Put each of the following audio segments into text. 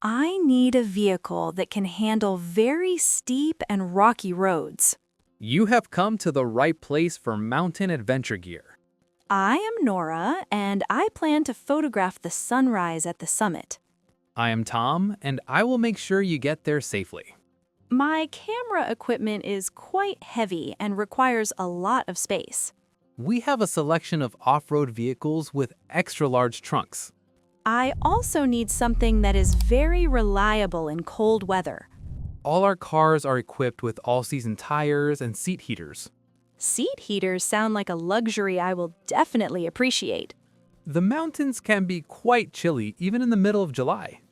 I need a vehicle that can handle very steep and rocky roads. You have come to the right place for mountain adventure gear. I am Nora, and I plan to photograph the sunrise at the summit. I am Tom, and I will make sure you get there safely. My camera equipment is quite heavy and requires a lot of space. We have a selection of off-road vehicles with extra-large trunks. I also need something that is very reliable in cold weather. All our cars are equipped with all-season tires and seat heaters. Seat heaters sound like a luxury I will definitely appreciate. The mountains can be quite chilly even in the middle of July.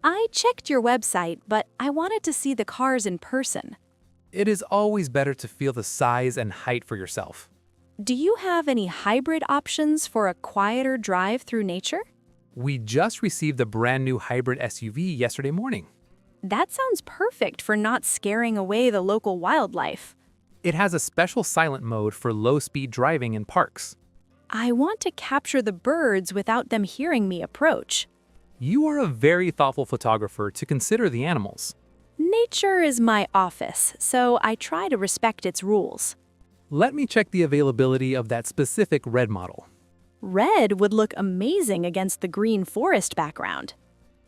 I checked your website, but I wanted to see the cars in person. It is always better to feel the size and height for yourself. Do you have any hybrid options for a quieter drive through nature? We just received a brand new hybrid SUV yesterday morning. That sounds perfect for not scaring away the local wildlife. It has a special silent mode for low-speed driving in parks. I want to capture the birds without them hearing me approach. You are a very thoughtful photographer to consider the animals. Nature is my office, so I try to respect its rules. Let me check the availability of that specific red model. Red would look amazing against the green forest background.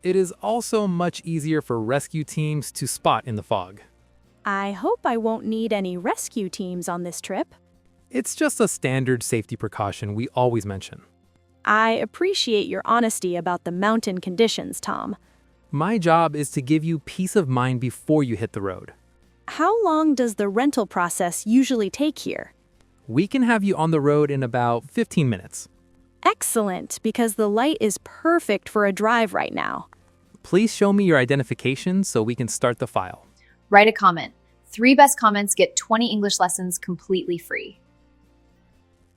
It is also much easier for rescue teams to spot in the fog. I hope I won't need any rescue teams on this trip. It's just a standard safety precaution we always mention. I appreciate your honesty about the mountain conditions, Tom. My job is to give you peace of mind before you hit the road. How long does the rental process usually take here? We can have you on the road in about 15 minutes. Excellent, because the light is perfect for a drive right now. Please show me your identification so we can start the file. Write a comment. 3 best comments get 20 English lessons completely free.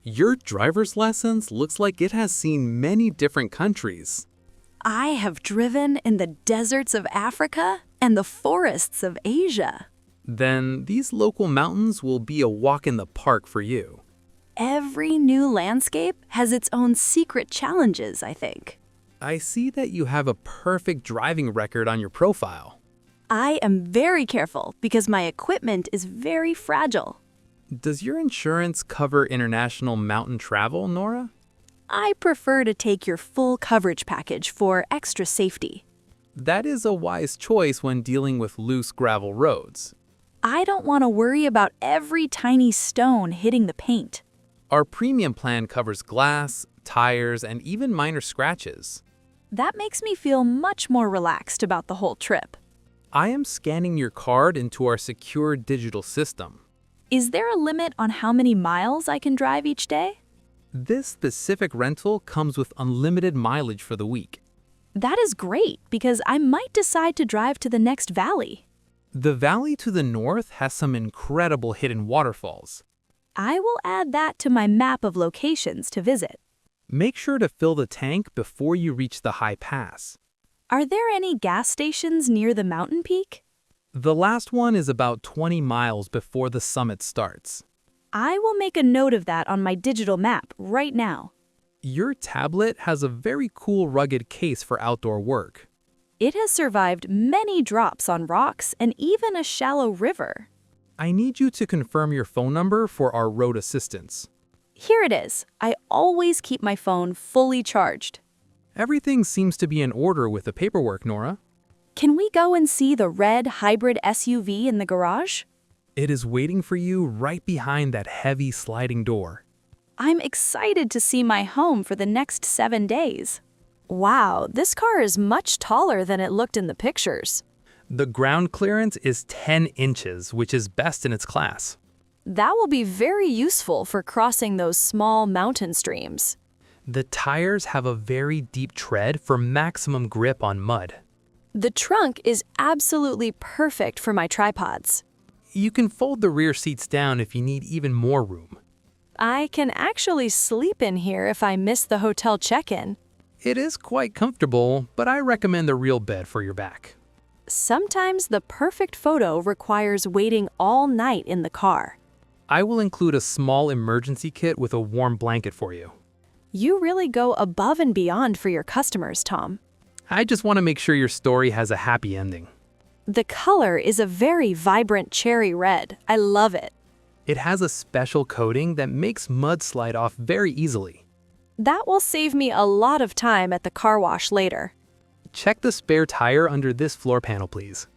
Your driver's license looks like it has seen many different countries. I have driven in the deserts of Africa and the forests of Asia. Then these local mountains will be a walk in the park for you. Every new landscape has its own secret challenges, I think. I see that you have a perfect driving record on your profile. I am very careful because my equipment is very fragile. Does your insurance cover international mountain travel, Nora? I prefer to take your full coverage package for extra safety. That is a wise choice when dealing with loose gravel roads. I don't want to worry about every tiny stone hitting the paint. Our premium plan covers glass, tires, and even minor scratches. That makes me feel much more relaxed about the whole trip. I am scanning your card into our secure digital system. Is there a limit on how many miles I can drive each day? This specific rental comes with unlimited mileage for the week. That is great because I might decide to drive to the next valley. The valley to the north has some incredible hidden waterfalls. I will add that to my map of locations to visit. Make sure to fill the tank before you reach the high pass. Are there any gas stations near the mountain peak? The last one is about 20 miles before the summit starts. I will make a note of that on my digital map right now. Your tablet has a very cool rugged case for outdoor work. It has survived many drops on rocks and even a shallow river. I need you to confirm your phone number for our road assistance. Here it is. I always keep my phone fully charged. Everything seems to be in order with the paperwork, Nora. Can we go and see the red hybrid SUV in the garage? It is waiting for you right behind that heavy sliding door. I'm excited to see my home for the next 7 days. Wow, this car is much taller than it looked in the pictures. The ground clearance is 10 inches, which is best in its class. That will be very useful for crossing those small mountain streams. The tires have a very deep tread for maximum grip on mud. The trunk is absolutely perfect for my tripods. You can fold the rear seats down if you need even more room. I can actually sleep in here if I miss the hotel check-in. It is quite comfortable, but I recommend the real bed for your back. Sometimes the perfect photo requires waiting all night in the car. I will include a small emergency kit with a warm blanket for you. You really go above and beyond for your customers, Tom. I just want to make sure your story has a happy ending. The color is a very vibrant cherry red. I love it. It has a special coating that makes mud slide off very easily. That will save me a lot of time at the car wash later. Check the spare tire under this floor panel, please.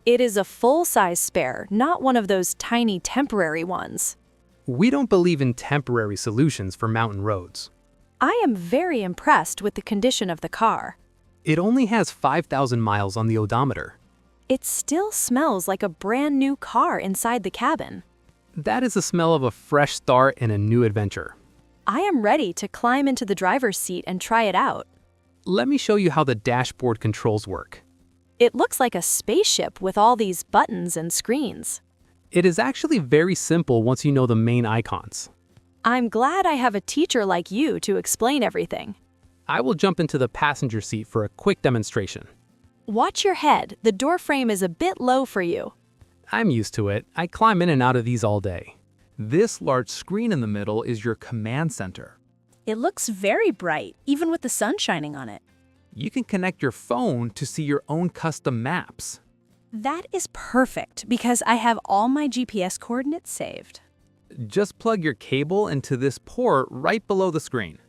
It is a full-size spare, not one of those tiny temporary ones. We don't believe in temporary solutions for mountain roads. I am very impressed with the condition of the car. It only has 5,000 miles on the odometer. It still smells like a brand new car inside the cabin. That is the smell of a fresh start and a new adventure. I am ready to climb into the driver's seat and try it out. Let me show you how the dashboard controls work. It looks like a spaceship with all these buttons and screens. It is actually very simple once you know the main icons. I'm glad I have a teacher like you to explain everything. I will jump into the passenger seat for a quick demonstration. Watch your head. The door frame is a bit low for you. I'm used to it. I climb in and out of these all day. This large screen in the middle is your command center. It looks very bright, even with the sun shining on it. You can connect your phone to see your own custom maps. That is perfect because I have all my GPS coordinates saved. Just plug your cable into this port right below the screen.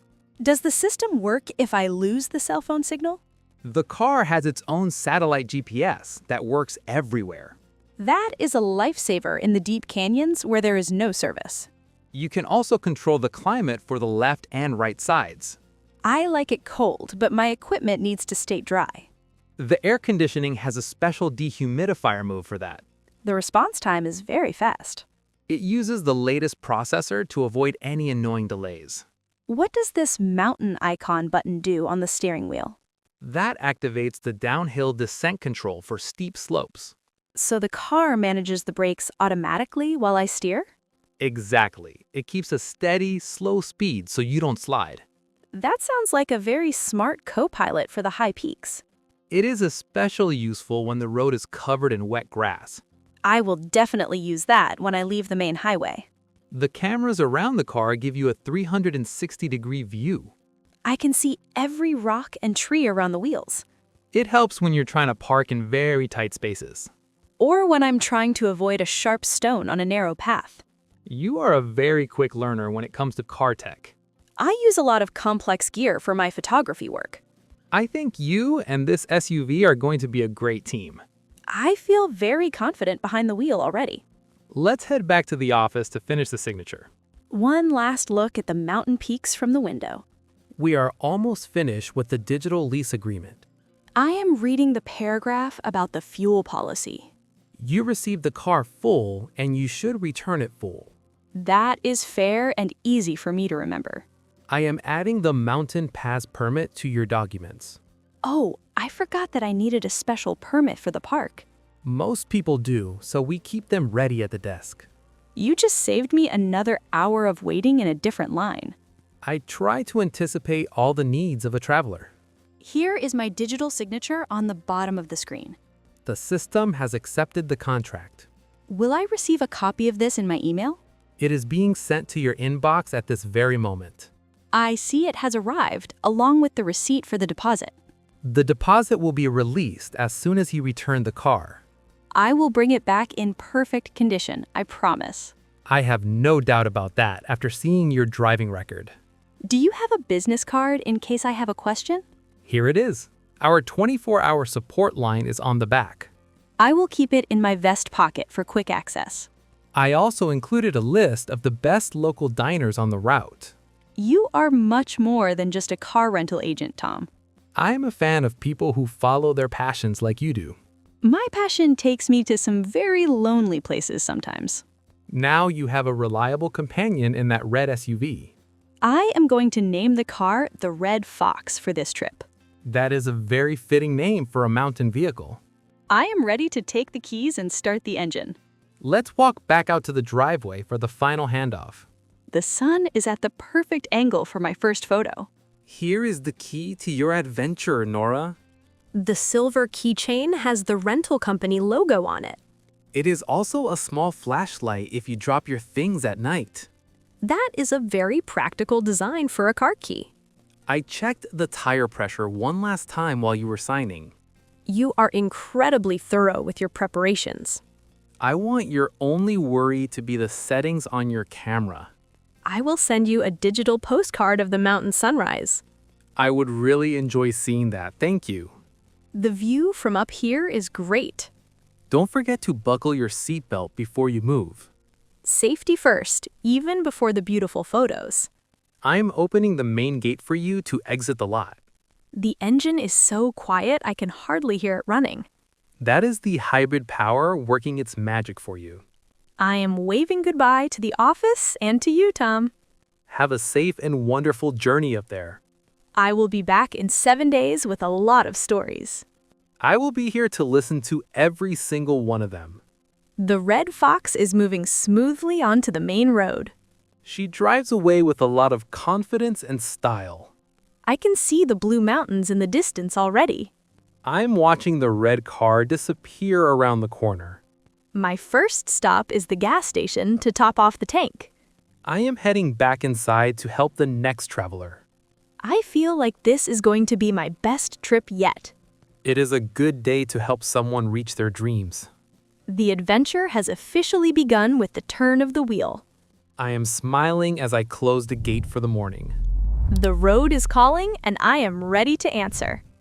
Does the system work if I lose the cell phone signal? The car has its own satellite GPS that works everywhere. That is a lifesaver in the deep canyons where there is no service. You can also control the climate for the left and right sides. I like it cold, but my equipment needs to stay dry. The air conditioning has a special dehumidifier mode for that. The response time is very fast. It uses the latest processor to avoid any annoying delays. What does this mountain icon button do on the steering wheel? That activates the downhill descent control for steep slopes. So the car manages the brakes automatically while I steer? Exactly. It keeps a steady, slow speed so you don't slide. That sounds like a very smart co-pilot for the high peaks. It is especially useful when the road is covered in wet grass. I will definitely use that when I leave the main highway. The cameras around the car give you a 360-degree view. I can see every rock and tree around the wheels. It helps when you're trying to park in very tight spaces. Or when I'm trying to avoid a sharp stone on a narrow path. You are a very quick learner when it comes to car tech. I use a lot of complex gear for my photography work. I think you and this SUV are going to be a great team. I feel very confident behind the wheel already. Let's head back to the office to finish the signature. One last look at the mountain peaks from the window. We are almost finished with the digital lease agreement. I am reading the paragraph about the fuel policy. You received the car full, and you should return it full. That is fair and easy for me to remember. I am adding the mountain pass permit to your documents. Oh, I forgot that I needed a special permit for the park. Most people do, so we keep them ready at the desk. You just saved me another hour of waiting in a different line. I try to anticipate all the needs of a traveler. Here is my digital signature on the bottom of the screen. The system has accepted the contract. Will I receive a copy of this in my email? It is being sent to your inbox at this very moment. I see it has arrived, along with the receipt for the deposit. The deposit will be released as soon as you return the car. I will bring it back in perfect condition, I promise. I have no doubt about that after seeing your driving record. Do you have a business card in case I have a question? Here it is. Our 24-hour support line is on the back. I will keep it in my vest pocket for quick access. I also included a list of the best local diners on the route. You are much more than just a car rental agent, Tom. I am a fan of people who follow their passions like you do. My passion takes me to some very lonely places sometimes. Now you have a reliable companion in that red SUV. I am going to name the car the Red Fox for this trip. That is a very fitting name for a mountain vehicle. I am ready to take the keys and start the engine. Let's walk back out to the driveway for the final handoff. The sun is at the perfect angle for my first photo. Here is the key to your adventure, Nora. The silver keychain has the rental company logo on it. It is also a small flashlight if you drop your things at night. That is a very practical design for a car key. I checked the tire pressure one last time while you were signing. You are incredibly thorough with your preparations. I want your only worry to be the settings on your camera. I will send you a digital postcard of the mountain sunrise. I would really enjoy seeing that, thank you. The view from up here is great. Don't forget to buckle your seatbelt before you move. Safety first, even before the beautiful photos. I'm opening the main gate for you to exit the lot. The engine is so quiet I can hardly hear it running. That is the hybrid power working its magic for you. I am waving goodbye to the office and to you, Tom. Have a safe and wonderful journey up there. I will be back in 7 days with a lot of stories. I will be here to listen to every single one of them. The red fox is moving smoothly onto the main road. She drives away with a lot of confidence and style. I can see the blue mountains in the distance already. I'm watching the red car disappear around the corner. My first stop is the gas station to top off the tank. I am heading back inside to help the next traveler. I feel like this is going to be my best trip yet. It is a good day to help someone reach their dreams. The adventure has officially begun with the turn of the wheel. I am smiling as I close the gate for the morning. The road is calling and I am ready to answer.